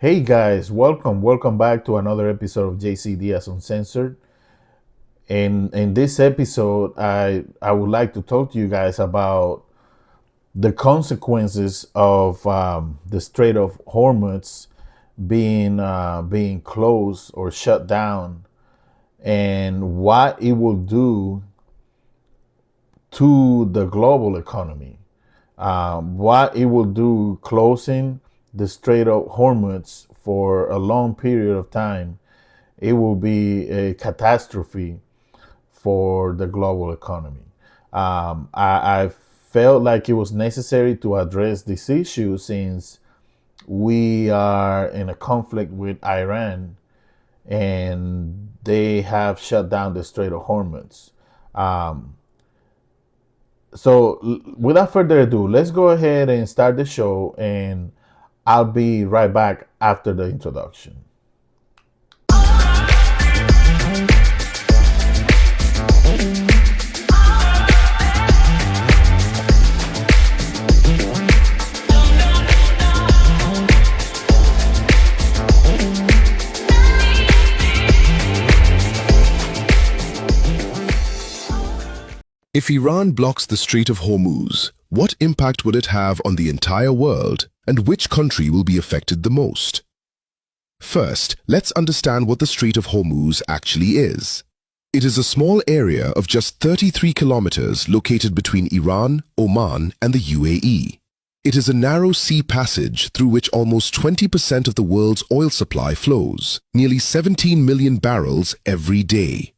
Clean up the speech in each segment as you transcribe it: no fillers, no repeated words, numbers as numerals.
Hey guys, welcome back to another episode of JC Diaz Uncensored. In this episode, I would like to talk to you guys about the consequences of the Strait of Hormuz being closed or shut down, and what it will do to the global economy. What it will do closing the Strait of Hormuz for a long period of time, it will be a catastrophe for the global economy. I felt like it was necessary to address this issue since we are in a conflict with Iran and they have shut down the Strait of Hormuz. Um, Without further ado, let's go ahead and start the show, and I'll be right back after the introduction. If Iran blocks the Strait of Hormuz, what impact will it have on the entire world, and which country will be affected the most? First, let's understand what the Strait of Hormuz actually is. It is a small area of just 33 kilometers located between Iran, Oman, and the UAE. It is a narrow sea passage through which almost 20% of the world's oil supply flows, nearly 17 million barrels every day.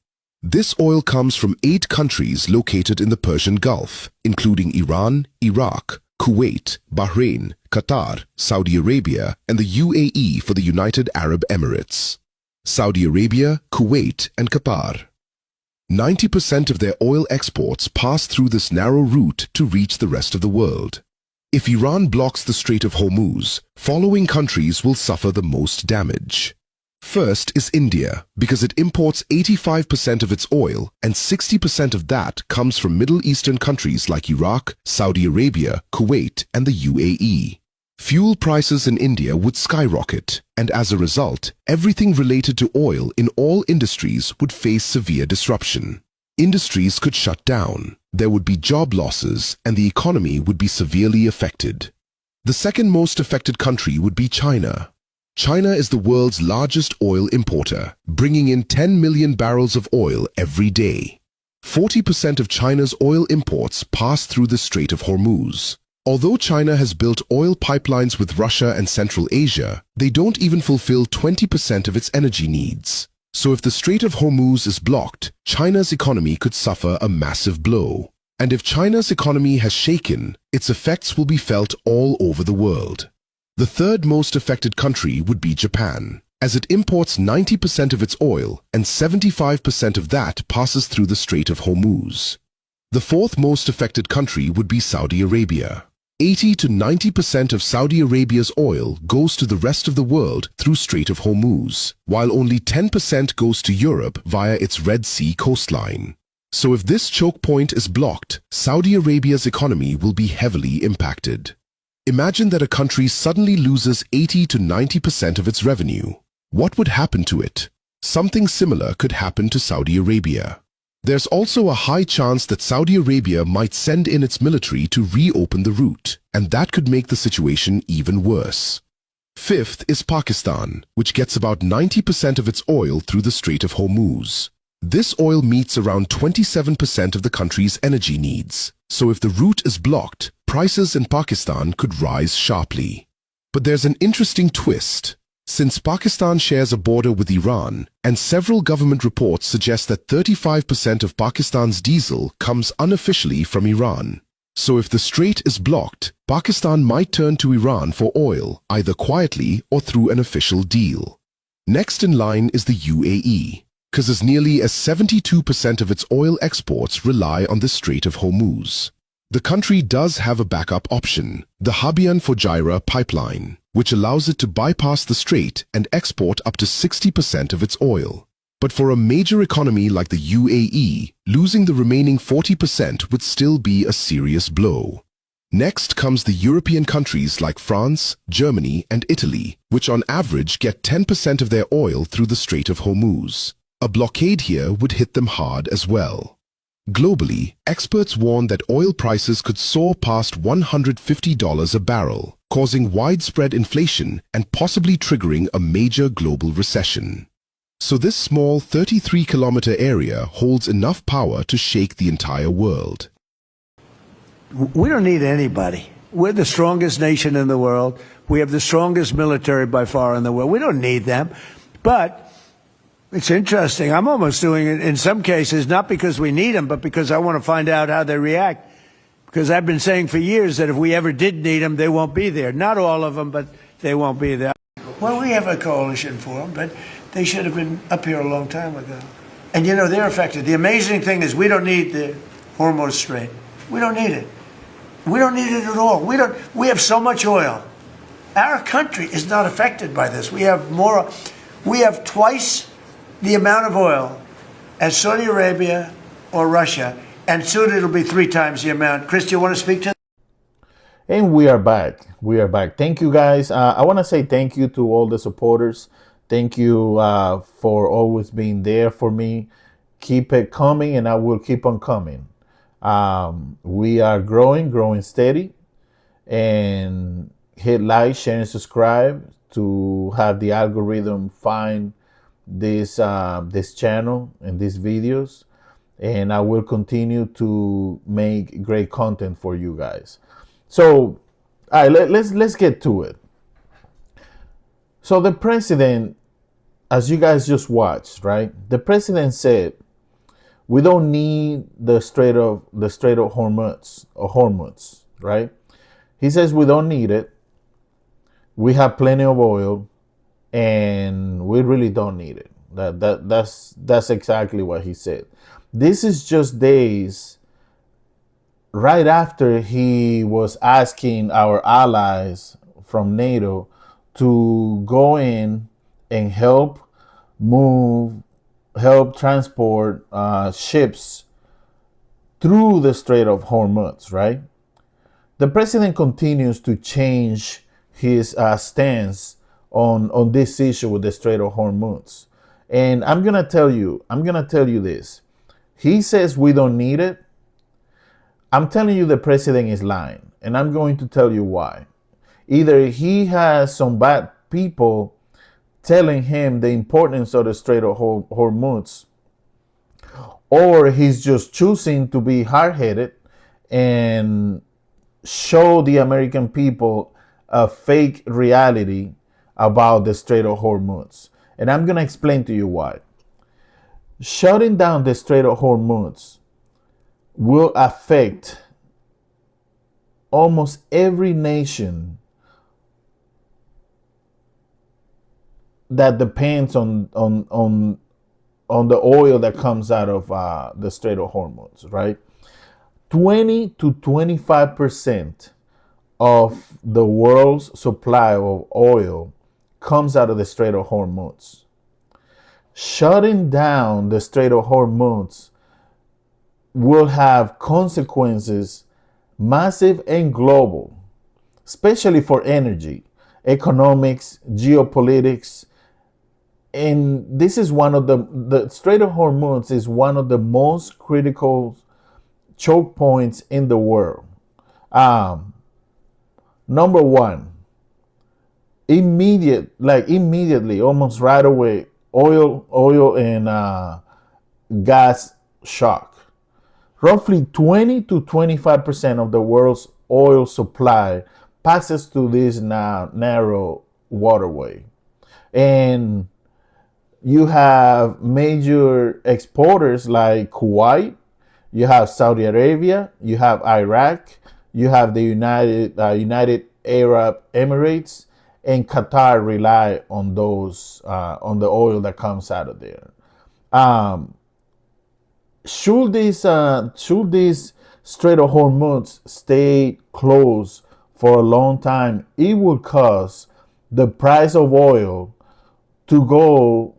This oil comes from 8 countries located in the Persian Gulf, including Iran, Iraq, Kuwait, Bahrain, Qatar, Saudi Arabia, and the UAE for the United Arab Emirates. Saudi Arabia, Kuwait, and Qatar. 90% of their oil exports pass through this narrow route to reach the rest of the world. If Iran blocks the Strait of Hormuz, following countries will suffer the most damage. First is India, because it imports 85% of its oil, and 60% of that comes from Middle Eastern countries like Iraq, Saudi Arabia, Kuwait, and the UAE. Fuel prices in India would skyrocket, and as a result, everything related to oil in all industries would face severe disruption. Industries could shut down, there would be job losses, and the economy would be severely affected. The second most affected country would be China. China is the world's largest oil importer, bringing in 10 million barrels of oil every day. 40% of China's oil imports pass through the Strait of Hormuz. Although China has built oil pipelines with Russia and Central Asia, they don't even fulfill 20% of its energy needs. So if the Strait of Hormuz is blocked, China's economy could suffer a massive blow. And if China's economy has shaken, its effects will be felt all over the world. The third most affected country would be Japan, as it imports 90% of its oil and 75% of that passes through the Strait of Hormuz. The fourth most affected country would be Saudi Arabia. 80 to 90% of Saudi Arabia's oil goes to the rest of the world through Strait of Hormuz, while only 10% goes to Europe via its Red Sea coastline. So if this choke point is blocked, Saudi Arabia's economy will be heavily impacted. Imagine that a country suddenly loses 80 to 90% of its revenue. What would happen to it? Something similar could happen to Saudi Arabia. There's also a high chance that Saudi Arabia might send in its military to reopen the route, and that could make the situation even worse. Fifth is Pakistan, which gets about 90% of its oil through the Strait of Hormuz. This oil meets around 27% of the country's energy needs, so if the route is blocked, prices in Pakistan could rise sharply. But there's an interesting twist. Since Pakistan shares a border with Iran, and several government reports suggest that 35% of Pakistan's diesel comes unofficially from Iran. So if the strait is blocked, Pakistan might turn to Iran for oil, either quietly or through an official deal. Next in line is the UAE, because as nearly as 72% of its oil exports rely on the Strait of Hormuz. The country does have a backup option, the Habyan-Fujairah pipeline, which allows it to bypass the strait and export up to 60% of its oil. But for a major economy like the UAE, losing the remaining 40% would still be a serious blow. Next comes the European countries like France, Germany, and Italy, which on average get 10% of their oil through the Strait of Hormuz. A blockade here would hit them hard as well. Globally, experts warn that oil prices could soar past $150 a barrel, causing widespread inflation and possibly triggering a major global recession. So this small 33-kilometer area holds enough power to shake the entire world. We don't need anybody. We're the strongest nation in the world. We have the strongest military by far in the world. We don't need them. But it's interesting. I'm almost doing it in some cases, not because we need them, but because I want to find out how they react. Because I've been saying for years that if we ever did need them, they won't be there. Not all of them, but they won't be there. Well, we have a coalition for them, but they should have been up here a long time ago. And, you know, they're affected. The amazing thing is we don't need the Hormuz Strait. We don't need it. We don't need it at all. We have so much oil. Our country is not affected by this. We have twice the amount of oil as Saudi Arabia or Russia, and soon it'll be 3 times the amount. Chris, do you want to speak to that? And we are back. We are back. Thank you, guys. I want to say thank you to all the supporters. Thank you for always being there for me. Keep it coming, and I will keep on coming. We are growing steady, and hit like, share, and subscribe to have the algorithm find this channel and these videos, and I will continue to make great content for you guys. So, all right, let's get to it. So the president, as you guys just watched, right? The president said, we don't need the Strait of Hormuz, right? He says we don't need it. We have plenty of oil, and we really don't need it. That's exactly what he said. This is just days right after he was asking our allies from NATO to go in and help transport ships through the Strait of Hormuz, right? The president continues to change his stance on this issue with the Strait of Hormuz. And I'm gonna tell you this. He says we don't need it. I'm telling you the president is lying, and I'm going to tell you why. Either he has some bad people telling him the importance of the Strait of Hormuz, or he's just choosing to be hard-headed and show the American people a fake reality about the Strait of Hormuz. And I'm going to explain to you why. Shutting down the Strait of Hormuz will affect almost every nation that depends on the oil that comes out of the Strait of Hormuz, right? 20 to 25% of the world's supply of oil comes out of the Strait of Hormuz. Shutting down the Strait of Hormuz will have consequences, massive and global, especially for energy, economics, geopolitics. And this is one of the Strait of Hormuz is one of the most critical choke points in the world. Number one, immediately, almost right away, oil and gas shock. Roughly 20 to 25% of the world's oil supply passes through this narrow waterway. And you have major exporters like Kuwait, you have Saudi Arabia, you have Iraq, you have the United Arab Emirates, and Qatar rely on those on the oil that comes out of there. Should this Strait of Hormuz stay closed for a long time, it will cause the price of oil to go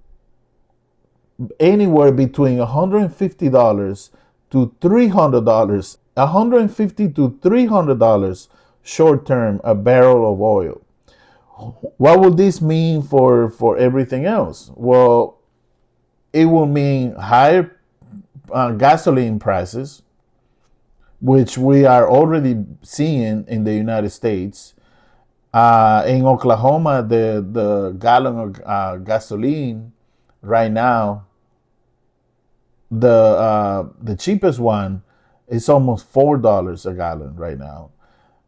anywhere between $150 to $300 $150 to $300 short term a barrel of oil. What will this mean for everything else? Well, it will mean higher gasoline prices, which we are already seeing in the United States. In Oklahoma, the gallon of gasoline right now, the cheapest one is almost $4 a gallon right now.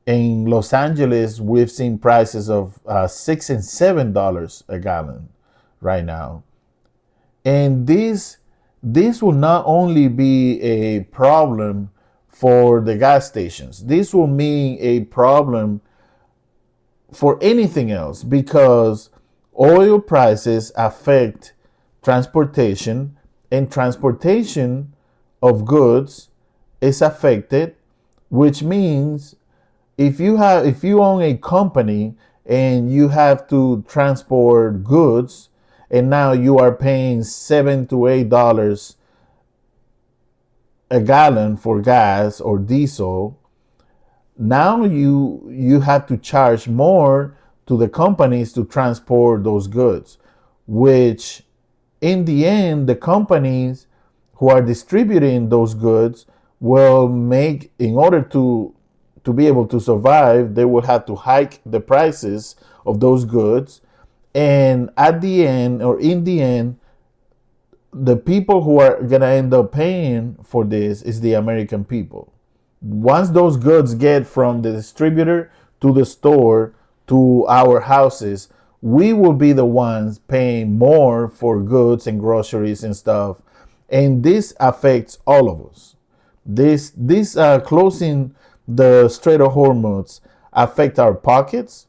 In Los Angeles, we've seen prices of $6 and $7 a gallon right now. And this will not only be a problem for the gas stations, this will mean a problem for anything else, because oil prices affect transportation, and transportation of goods is affected, which means if you own a company and you have to transport goods, and now you are paying $7 to $8 a gallon for gas or diesel, now you have to charge more to the companies to transport those goods, which in the end the companies who are distributing those goods will make, in order to be able to survive, they will have to hike the prices of those goods. And at the end, or in the end, the people who are going to end up paying for this is the American people. Once those goods get from the distributor to the store to our houses, we will be the ones paying more for goods and groceries and stuff. And this affects all of us. This closing the Strait of Hormuz affect our pockets.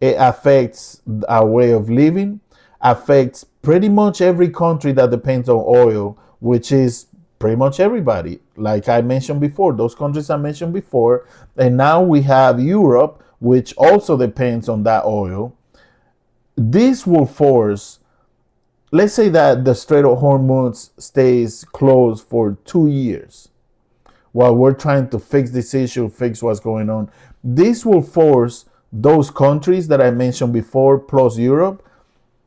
It affects our way of living, affects pretty much every country that depends on oil, which is pretty much everybody. Like I mentioned before, those countries I mentioned before. And now we have Europe, which also depends on that oil. This will force, let's say that the Strait of Hormuz stays closed for 2 years while we're trying to fix this issue, fix what's going on. This will force those countries that I mentioned before, plus Europe,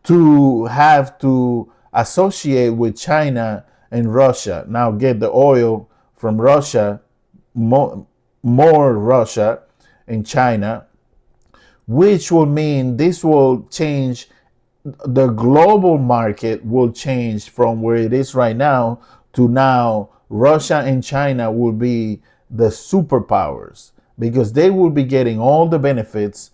to have to associate with China and Russia. Now get the oil from Russia, more Russia and China, which will mean this will change, the global market will change from where it is right now to now Russia and China will be the superpowers, because they will be getting all the benefits,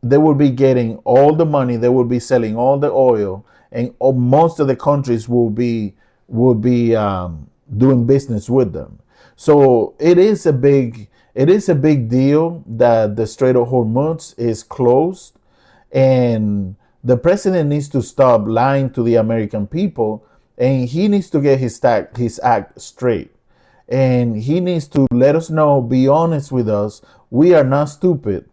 they will be getting all the money, they will be selling all the oil, and most of the countries will be doing business with them. So it is a big deal that the Strait of Hormuz is closed, and the president needs to stop lying to the American people, and he needs to get his act straight. And he needs to let us know, be honest with us. We are not stupid.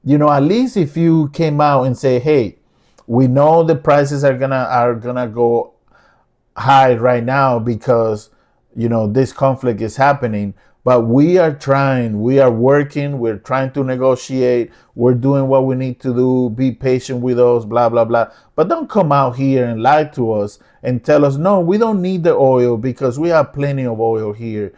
At least if you came out and say, hey, we know the prices are gonna go high right now because this conflict is happening, but we are trying, we are working, we're trying to negotiate, we're doing what we need to do, be patient with us, blah blah blah. But don't come out here and lie to us and tell us, no, we don't need the oil because we have plenty of oil here.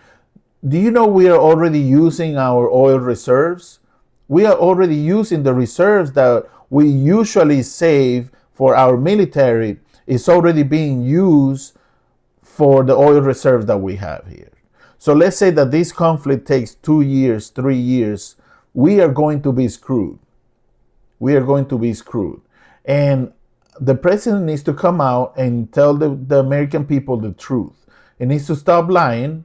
Do you know we are already using our oil reserves? We are already using the reserves that we usually save for our military. It's already being used for the oil reserves that we have here. So let's say that this conflict takes 2 years, 3 years. We are going to be screwed. We are going to be screwed. And the president needs to come out and tell the American people the truth. He needs to stop lying,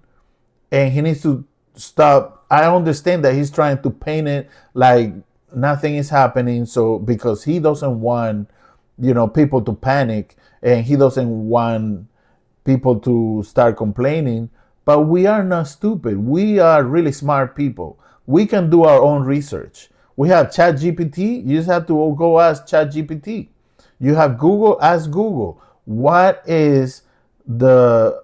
and he needs to stop. I understand that he's trying to paint it like nothing is happening, so because he doesn't want people to panic, and he doesn't want people to start complaining. But we are not stupid. We are really smart people. We can do our own research. We have ChatGPT. You just have to go ask ChatGPT. You have Google. Ask Google. What is the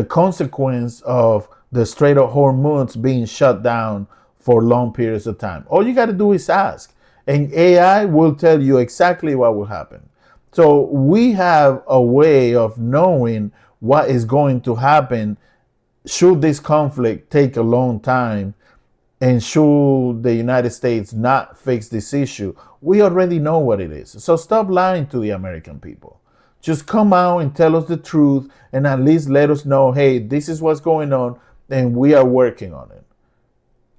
consequence of the Strait of Hormuz being shut down for long periods of time. All you got to do is ask, and AI will tell you exactly what will happen. So we have a way of knowing what is going to happen should this conflict take a long time, and should the United States not fix this issue. We already know what it is. So stop lying to the American people. Just come out and tell us the truth, and at least let us know, hey, this is what's going on and we are working on it.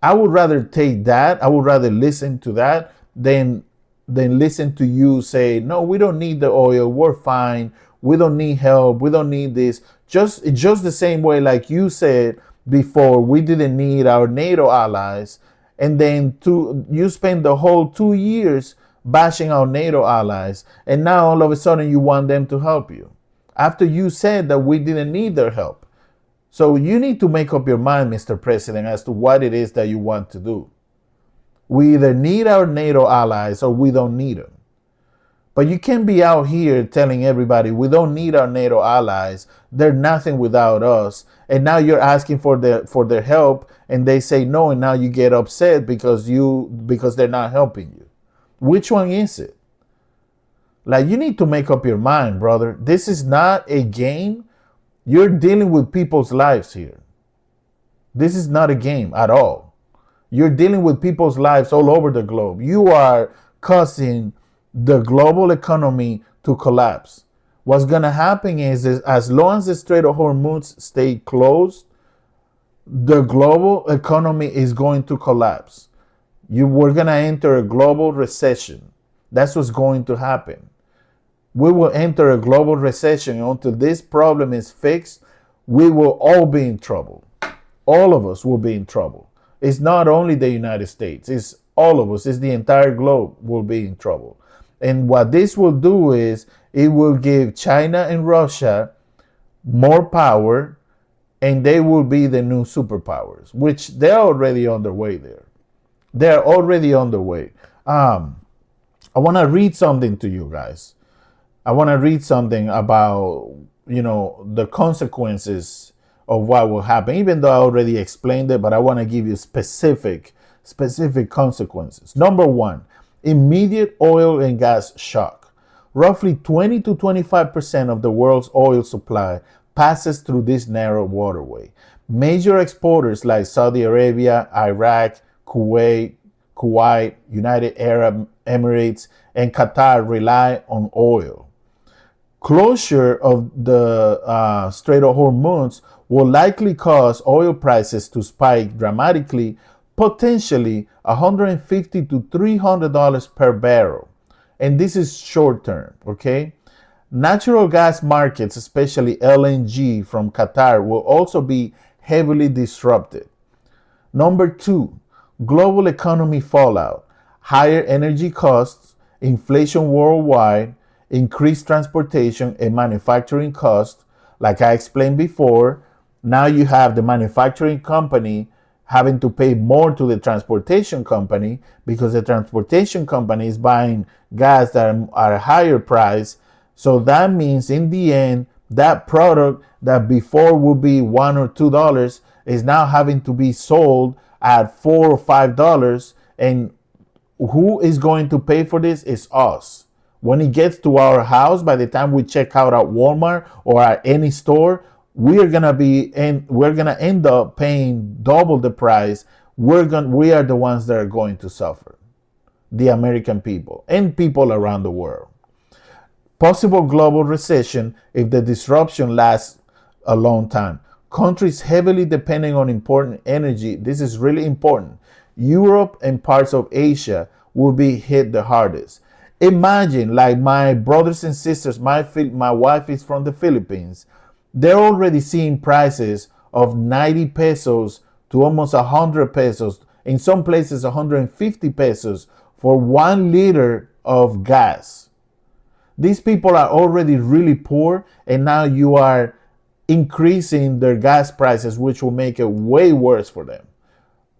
I would rather take that. I would rather listen to that than listen to you say, no, we don't need the oil. We're fine. We don't need help. We don't need this. Just the same way, like you said before, we didn't need our NATO allies, and then you spend the whole 2 years bashing our NATO allies, and now all of a sudden you want them to help you after you said that we didn't need their help. So you need to make up your mind, Mr. President, as to what it is that you want to do. We either need our NATO allies or we don't need them. But you can't be out here telling everybody we don't need our NATO allies. They're nothing without us. And now you're asking for their help, and they say no, and now you get upset because they're not helping you. Which one is it? Like, you need to make up your mind, brother. This is not a game. You're dealing with people's lives here. This is not a game at all. You're dealing with people's lives all over the globe. You are causing the global economy to collapse. What's going to happen is as long as the Strait of Hormuz stay closed, the global economy is going to collapse. We're going to enter a global recession. That's what's going to happen. We will enter a global recession. Until this problem is fixed, we will all be in trouble. All of us will be in trouble. It's not only the United States. It's all of us. It's the entire globe will be in trouble. And what this will do is it will give China and Russia more power, and they will be the new superpowers, which they're already on their way there. They're already on their way. I want to read something to you guys. I want to read something about, the consequences of what will happen, even though I already explained it, but I want to give you specific consequences. Number one, immediate oil and gas shock. Roughly 20 to 25% of the world's oil supply passes through this narrow waterway. Major exporters like Saudi Arabia, Iraq, Kuwait, United Arab Emirates, and Qatar rely on oil. Closure of the Strait of Hormuz will likely cause oil prices to spike dramatically, potentially $150 to $300 per barrel. And this is short term, okay? Natural gas markets, especially LNG from Qatar, will also be heavily disrupted. Number two, global economy fallout. Higher energy costs, inflation worldwide, increased transportation and manufacturing costs. Like I explained before, now you have the manufacturing company having to pay more to the transportation company because the transportation company is buying gas that are a higher price. So that means in the end, that product that before would be $1 or $2 is now having to be sold at $4 or $5. And who is going to pay for this is us. When it gets to our house, by the time we check out at Walmart or at any store, we're gonna end up paying double the price. We are the ones that are going to suffer, the American people and people around the world. Possible global recession if the disruption lasts a long time. Countries heavily depending on important energy. This is really important. Europe and parts of Asia will be hit the hardest. Imagine, like my brothers and sisters, my wife is from the Philippines. They're already seeing prices of 90 pesos to almost 100 pesos. In some places, 150 pesos for 1 liter of gas. These people are already really poor, and now you are increasing their gas prices, which will make it way worse for them.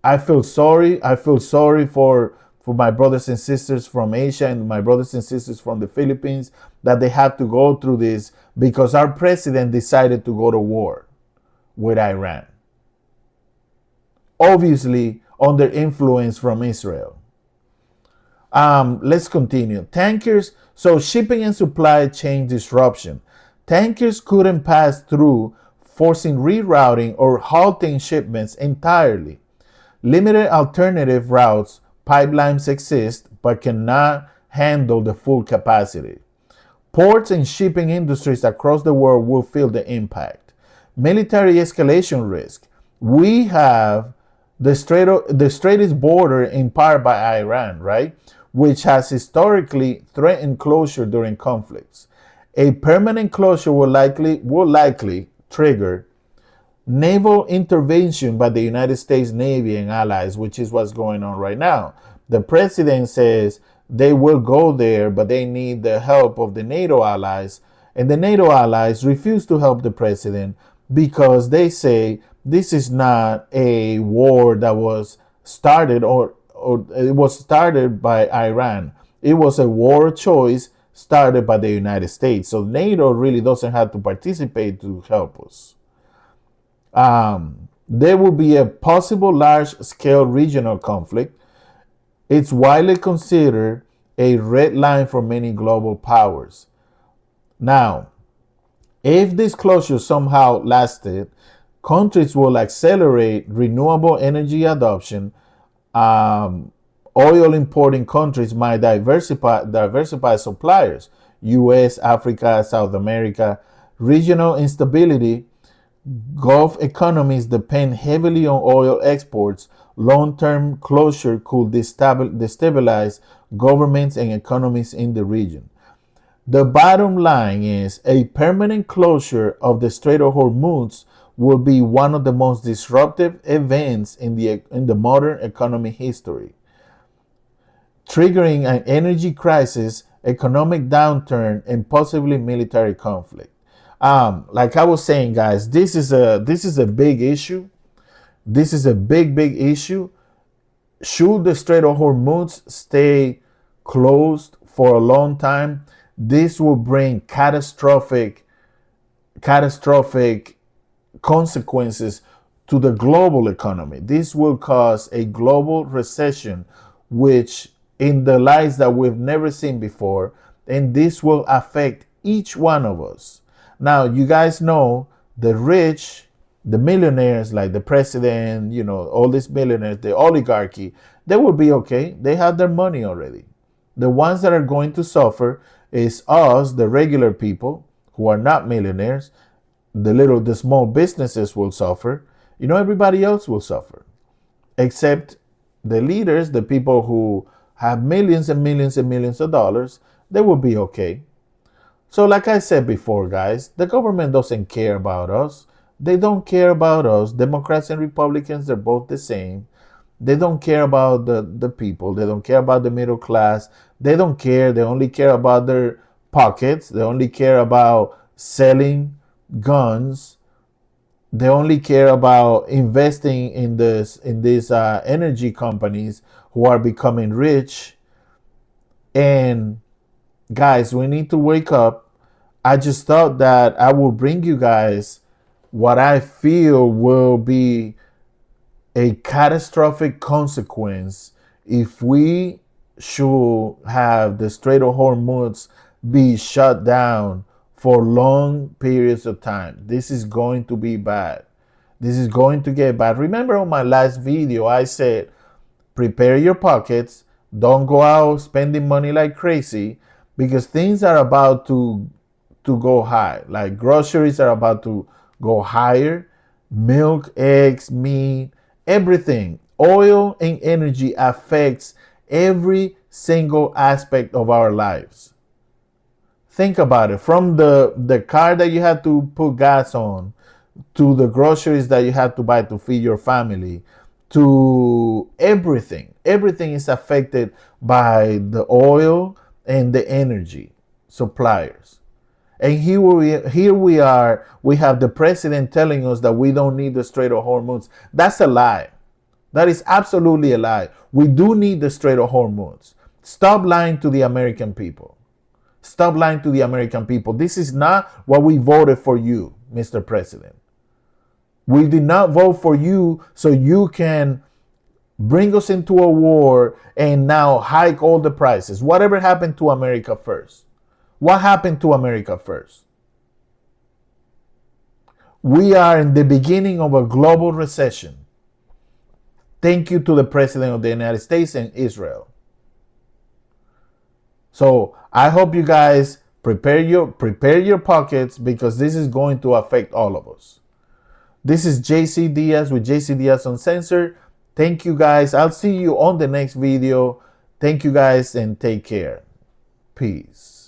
I feel sorry. I feel sorry for my brothers and sisters from Asia and my brothers and sisters from the Philippines that they have to go through this because our president decided to go to war with Iran. obviously under influence from Israel. Let's continue. Tankers, so shipping and supply chain disruption. Tankers couldn't pass through, forcing rerouting or halting shipments entirely. Limited alternative routes, pipelines exist, but cannot handle the full capacity. Ports and shipping industries across the world will feel the impact. Military escalation risk. We have the Strait is bordered in part by Iran, right? Which has historically threatened closure during conflicts. A permanent closure will likely trigger naval intervention by the United States Navy and allies, which is what's going on right now. The president says they will go there, but they need the help of the NATO allies. And the NATO allies refuse to help the president because they say this is not a war that was started or it was started by Iran. It was a war choice started by the United States. So NATO really doesn't have to participate to help us. There will be a possible large-scale regional conflict. It's widely considered a red line for many global powers. Now, if this closure somehow lasted, countries will accelerate renewable energy adoption. Oil importing countries might diversify suppliers. US, Africa, South America. Regional instability. Gulf economies depend heavily on oil exports. Long-term closure could destabilize governments and economies in the region. The bottom line is a permanent closure of the Strait of Hormuz will be one of the most disruptive events in the modern economy history, triggering an energy crisis, economic downturn, and possibly military conflict. Like I was saying, guys, this is a big issue. This is a big issue. Should the Strait of Hormuz stay closed for a long time, this will bring catastrophic consequences to the global economy. This will cause a global recession, which in the lights that we've never seen before, and this will affect each one of us. Now, you guys know the rich, the millionaires, like the president, all these millionaires, the oligarchy, they will be okay. They have their money already. The ones that are going to suffer is us, the regular people who are not millionaires. The small businesses will suffer. Everybody else will suffer, except the leaders, the people who have millions and millions and millions of dollars. They will be okay. So like I said before, guys, the government doesn't care about us. They don't care about us. Democrats and Republicans, they're both the same. They don't care about the people. They don't care about the middle class. They don't care. They only care about their pockets. They only care about selling guns. They only care about investing in these energy companies who are becoming rich. And guys, we need to wake up. I just thought that I will bring you guys what I feel will be a catastrophic consequence if we should have the Strait of Hormuz be shut down for long periods of time. This is going to be bad. This is going to get bad. Remember on my last video, I said, prepare your pockets. Don't go out spending money like crazy because things are about to go high. Like groceries are about to go higher. Milk, eggs, meat, everything. Oil and energy affects every single aspect of our lives. Think about it. From the car that you have to put gas on, to the groceries that you have to buy to feed your family, to everything. Everything is affected by the oil and the energy suppliers. And here we are, we have the president telling us that we don't need the Strait of Hormuz. That's a lie. That is absolutely a lie. We do need the Strait of Hormuz. Stop lying to the American people. Stop lying to the American people. This is not what we voted for you, Mr. President. We did not vote for you so you can bring us into a war and now hike all the prices. Whatever happened to America first? What happened to America first? We are in the beginning of a global recession. Thank you to the President of the United States and Israel. So I hope you guys prepare your pockets, because this is going to affect all of us. This is JC Diaz with JC Diaz Uncensored. Thank you guys. I'll see you on the next video. Thank you guys and take care. Peace.